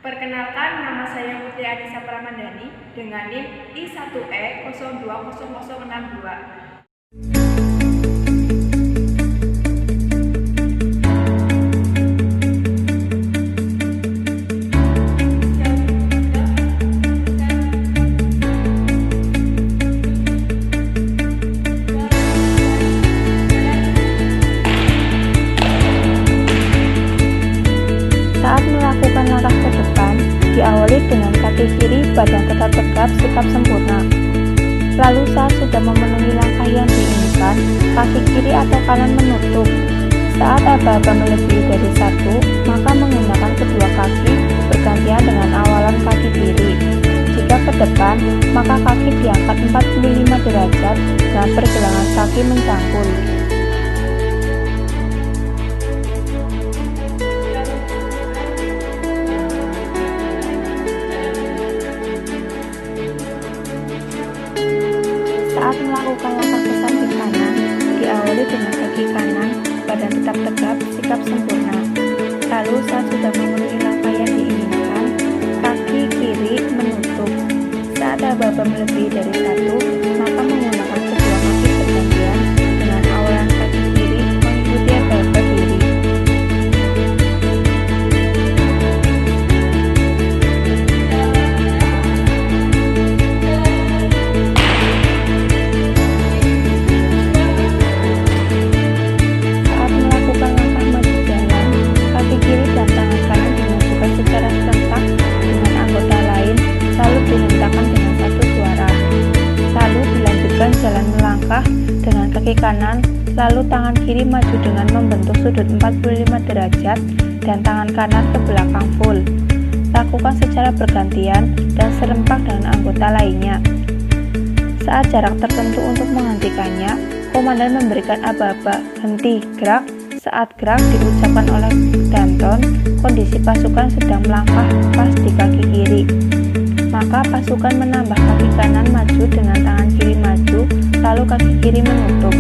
Perkenalkan, nama saya Putri Anissa Pramandani dengan NIM I1E020062. Saat melakukan langkah ke depan, diawali dengan kaki kiri, badan tetap tegap, sikap sempurna. Lalu saat sudah memenuhi langkah yang diinginkan, kaki kiri atau kanan menutup. Saat aba-aba melebihi dari satu, maka menggunakan kedua kaki bergantian dengan awalan kaki kiri. Jika ke depan, maka kaki diangkat 45 derajat dengan pergelangan kaki mencangkul. Saat melakukan langkah ke samping kanan, diawali dengan kaki kanan, badan tetap tegap, sikap sempurna. Lalu saat sudah memenuhi langkah yang diinginkan, kaki kiri menutup. Saat aba-aba melebihi dari satu, maka menggunakan kedua kaki bergantian dengan awalan kaki kiri mengikuti aba-aba kiri. Jalan melangkah dengan kaki kanan, lalu tangan kiri maju dengan membentuk sudut 45 derajat dan tangan kanan ke belakang full. Lakukan secara bergantian dan serempak dengan anggota lainnya. Saat jarak tertentu untuk menghentikannya, komandan memberikan aba-aba henti gerak. Saat gerak diucapkan oleh Danton, kondisi pasukan sedang melangkah pas di kaki kiri. Maka pasukan menambah kaki kanan maju dengan tangan kiri maju, lalu kaki kiri menutup.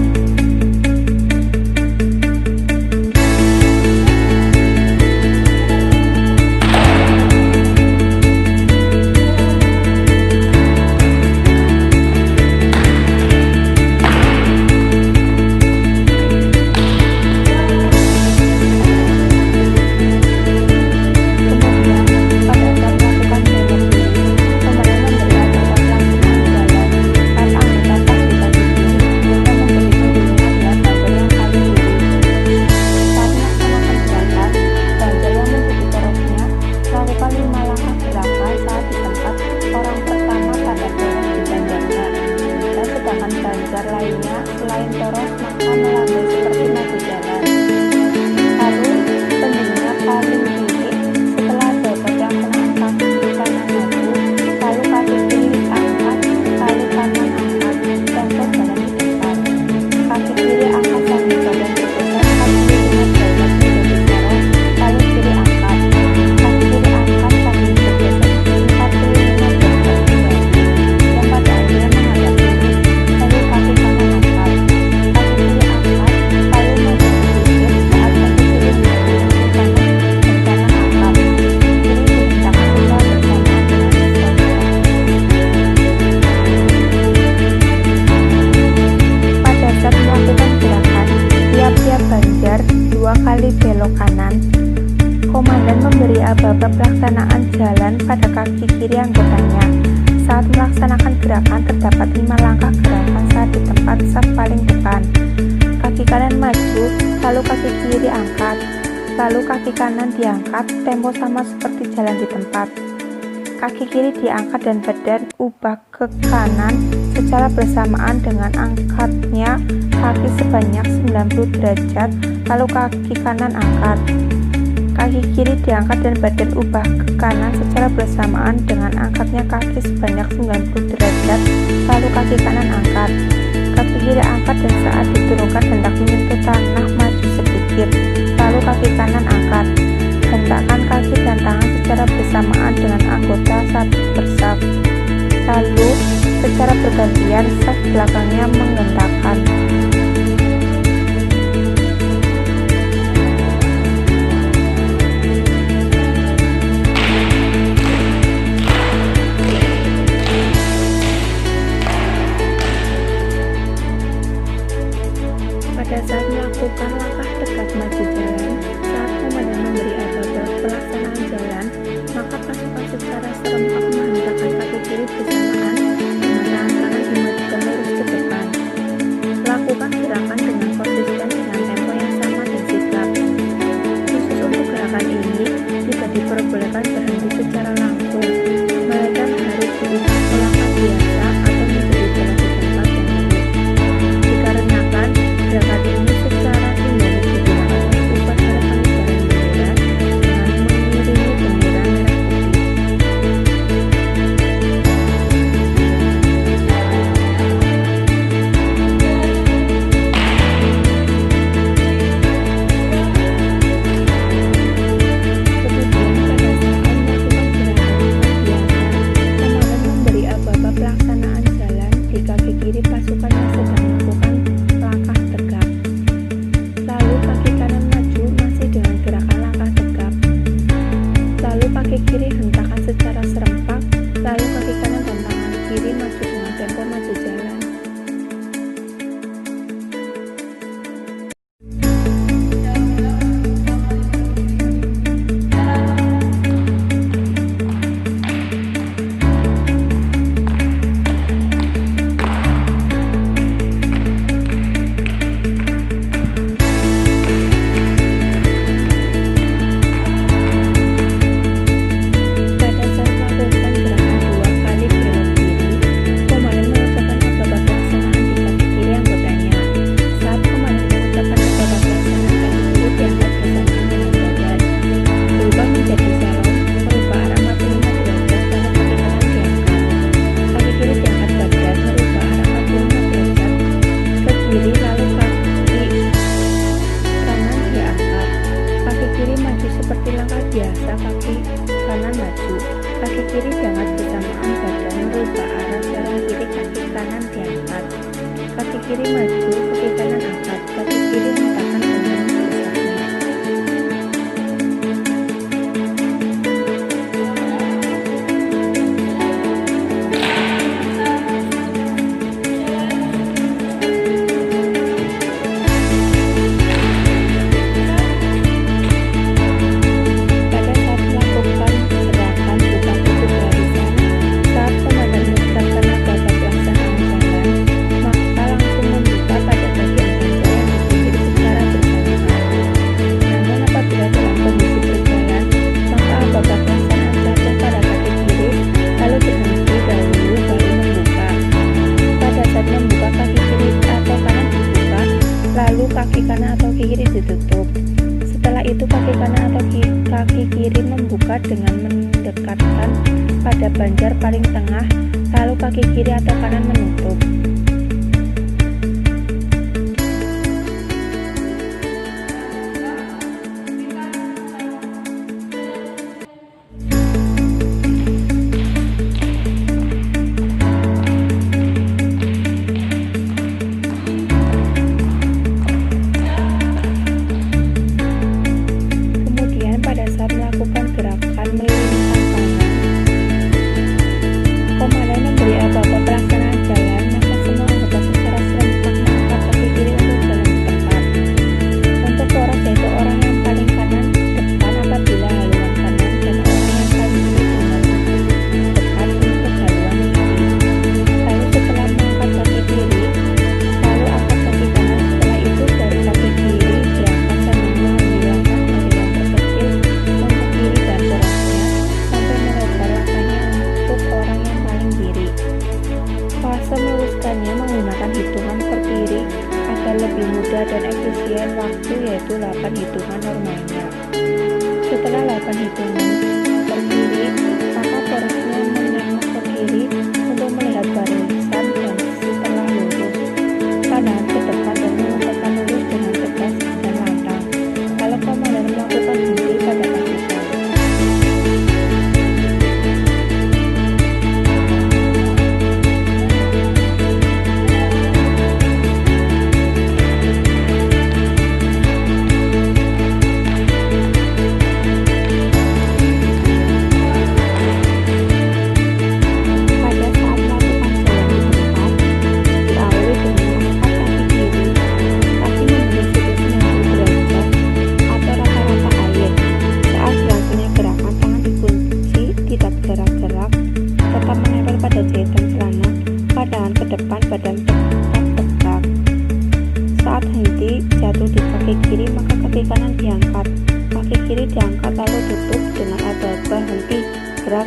Lainnya selain poros maka melambai seperti maju jalan. Lalu pendirinya paling tinggi. Setelah bobot yang terangkat kiri kanan maju, lalu kaki kiri angkat, lalu kanan angkat dan berjalan di depan. Kaki kiri angkat sambil badan bergeser 45 derajat menjadi poros, lalu kiri angkat. Kaki kiri angkat sambil bergeser 45 derajat kembali, yang pada akhirnya menghadap kiri. Lalu kaki kanan angkat, kaki kiri angkat, lalu maju sedikit saat kaki kiri mendekati kanan dan kanan angkat. Kiri dihentakkan secara bersamaan dengan sebaliknya. Pada saat melakukan gerakan tiap-tiap banjar 2 kali belok kanan, komandan memberi aba-aba pelaksanaan jalan pada kaki kiri anggotanya. Saat melaksanakan gerakan terdapat 5 langkah gerakan saat di tempat saf paling depan. Kaki kanan maju, lalu kaki kiri angkat, lalu kaki kanan diangkat, tempo sama seperti jalan di tempat. Kaki kiri diangkat dan badan ubah ke kanan secara bersamaan dengan angkatnya kaki sebanyak 90 derajat, lalu kaki kanan angkat. Kaki kiri diangkat dan badan ubah ke kanan secara bersamaan dengan angkatnya kaki sebanyak 90 derajat, lalu kaki kanan angkat. Kaki kiri angkat dan saat diturunkan hendak menyentuh tanah maju sedikit, lalu kaki kanan angkat. Hentakkan kaki dan tangan secara bersamaan dengan anggota saat bersaf. Lalu secara bergantian saf belakangnya menghentakkan. serempak menghentakkan kaki kiri bersamaan dengan tangan kanan dimajukan lurus ke depan. Lakukan gerakan dengan konsisten dengan tempo yang sama dan sigap. Khusus untuk gerakan ini, tidak diperbolehkan berhenti secara langsung, melainkan harus diulang langkah biasa atau menjadi jalan di tempat yang unik. Dikarenakan gerakan ini secara simbolis digunakan untuk upacara pengibaran bendera dengan mengiringi bendera merah putih. Secara serempak, lalu kaki kanan dan tangan kiri maju dengan tempo maju jalan. Seperti langkah biasa, kaki kanan maju, kaki kiri diangkat bersamaan badan merubah arah jalan kiri, kaki kanan diangkat, kaki kiri maju, kaki kanan angkat, kaki kiri hentakkan dengan biasanya. Kaki kanan atau kiri ditutup. Setelah itu kaki kanan atau kaki kiri membuka dengan mendekatkan pada banjar paling tengah, lalu kaki kiri atau kanan menutup. Melakukan gerakan melintang tangan, komandan memberi apa-apa pelaksanaan jalan, maka semua anggota secara serempak mengangkat kaki kiri untuk jalan di tempat. Untuk poros yaitu orang yang paling kanan depan apabila haluan kanan dan orang yang paling kiri dengan depan untuk haluan kiri. Lalu setelah mengangkat kaki kiri, lalu angkat kaki kanan. Setelah itu baru kaki kiri diangkat sambil mengambil langkah dari yang terkecil untuk kiri dan porosnya sampai melebar langkahnya untuk orang yang paling kiri. Fase meluruskannya menggunakan hitungan per kiri agar lebih mudah dan efisien waktu, yaitu 8 hitungan normalnya. Setelah 8 hitungan per kiri, maka porosnya menengok ke kiri untuk melihat barisan dan setelah lurus, pandangan ke depan dan mengumpulkan lurus dengan tegas dan lantang. Kalau komandan melakukan henti pada pasukan. bergerak.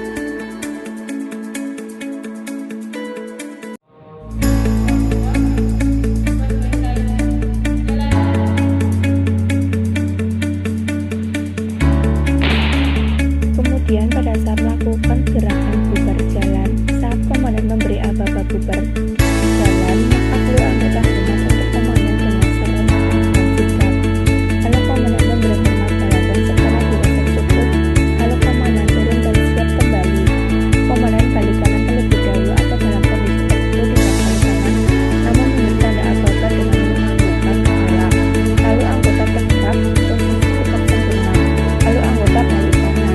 Kemudian pada saat melakukan gerakan bubar jalan, saat komandan memberi aba-aba bubar jalan, maka seluruh anggota hormat untuk komandan dengan serentak dan sigap. Kalau komandan memberi hormat balapan setelah dirasa cukup, lalu komandan turun dan siap kembali. Komandan balik kanan terlebih dahulu atau dalam kondisi tertentu tidak balik kanan, namun memberi tanda aba-aba dengan menganggukkan kepala. Lalu anggota tegak, posisi sikap sempurna. Lalu anggota balik kanan.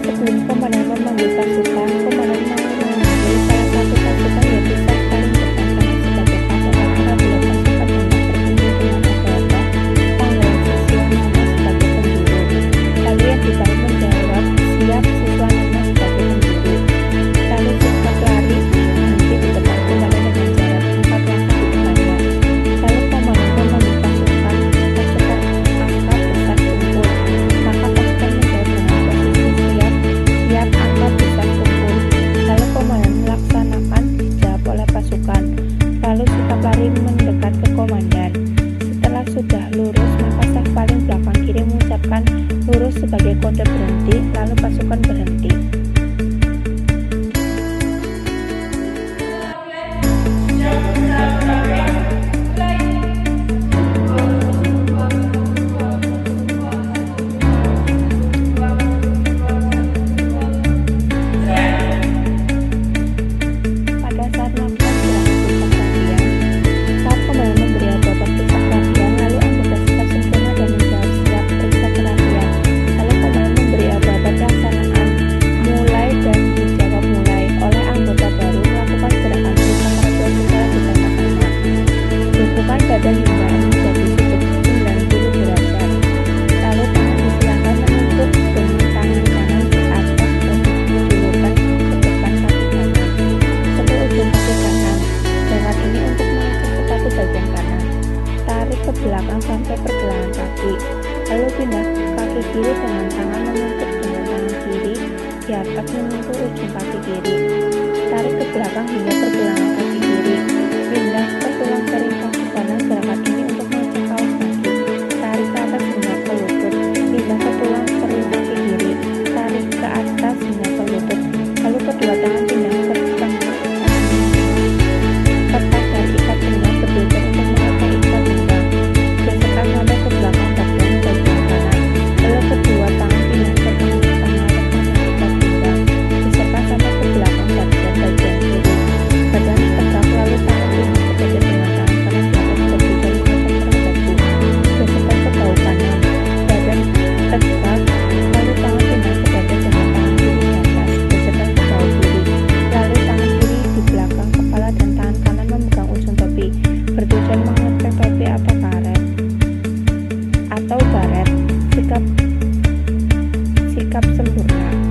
Sebelum komandan memanggil pasukan, komandan mau memanggil salah satu pasukan yaitu saf paling depan karena sebagai patokan apabila pasukan hendak bertempur dengan aba-aba, panggilan siswa nama sebagai pemburu. Lalu yang di bawah menjawab, siap, siswa nama sebagai pemburu. Lalu sikap lari berhenti di depan komandan dengan jarak 4 langkah di depannya. Lalu komandan memanggil pasukan angka besar kumpul, maka pasukan menjawab dengan posisi siap angka besar kumpul. Lalu komandan melaksanakan dijawab oleh pasukan. Lalu sikap lari mendekat ke komandan. Setelah sudah lurus, maka saf paling belakang kiri mengucapkan lurus sebagai kode berhenti, lalu pasukan berhenti. Pada saat melakukan gerakan pusat latihan, saat komandan memberi aba-aba pusat latihan, lalu anggota sikap sempurna dan menjawab siap periksa perhatian. Lalu komandan memberi aba-aba pelaksanaan mulai dan dijawab mulai oleh anggota baru melakukan gerakan pusat latihan secara bersama-sama. Tumpukan badan hingga menjadi sudut 90 derajat. Lalu tangan disilakan menunjuk dengan tangan kanan di atas dan dijulurkan ke depan kaki kanan. Seluruh ujung kaki kanan. Lewat ini untuk mengecek sepatu bagian kanan. Tarik ke belakang sampai pergelangan kaki. Lalu pindah ke kaki kiri dengan tangan menutup dengan tangan kiri di atas menyentuh ujung kaki kiri. Tarik ke belakang hingga pergelangan kaki kiri. Pindah ke tulang kering kaki kanan. Gerakan ini untuk mengecek kaos kaki. Tarik ke atas hingga ke lutut. Pindah ke tulang kering kaki kiri. Tarik ke atas hingga ke lutut. Lalu kedua tangan pindah ke tengah ketat dan ikat pinggang bergeser untuk mengecat ikat pinggang. Geserkan sampai ke belakang badan bagian kanan. Lalu kedua tangan pindah ke tengah lepas ikat pinggang. Geserkan sampai ke belakang badan bagian kiri. Badan tegak, lalu tangan pindah ke dada dengan tangan kanan di atas bertujuan mengecek perut batu. Geserkan ke bahu kanan. Badan tegak, lalu tangan pindah ke dada dengan tangan kiri di atas. Geserkan ke bahu kiri. Lalu tangan kiri di belakang kepala dan tangan kanan memegang ujung topi. Bertujuan mengecek topi atau karet atau baret. Sikap sempurna.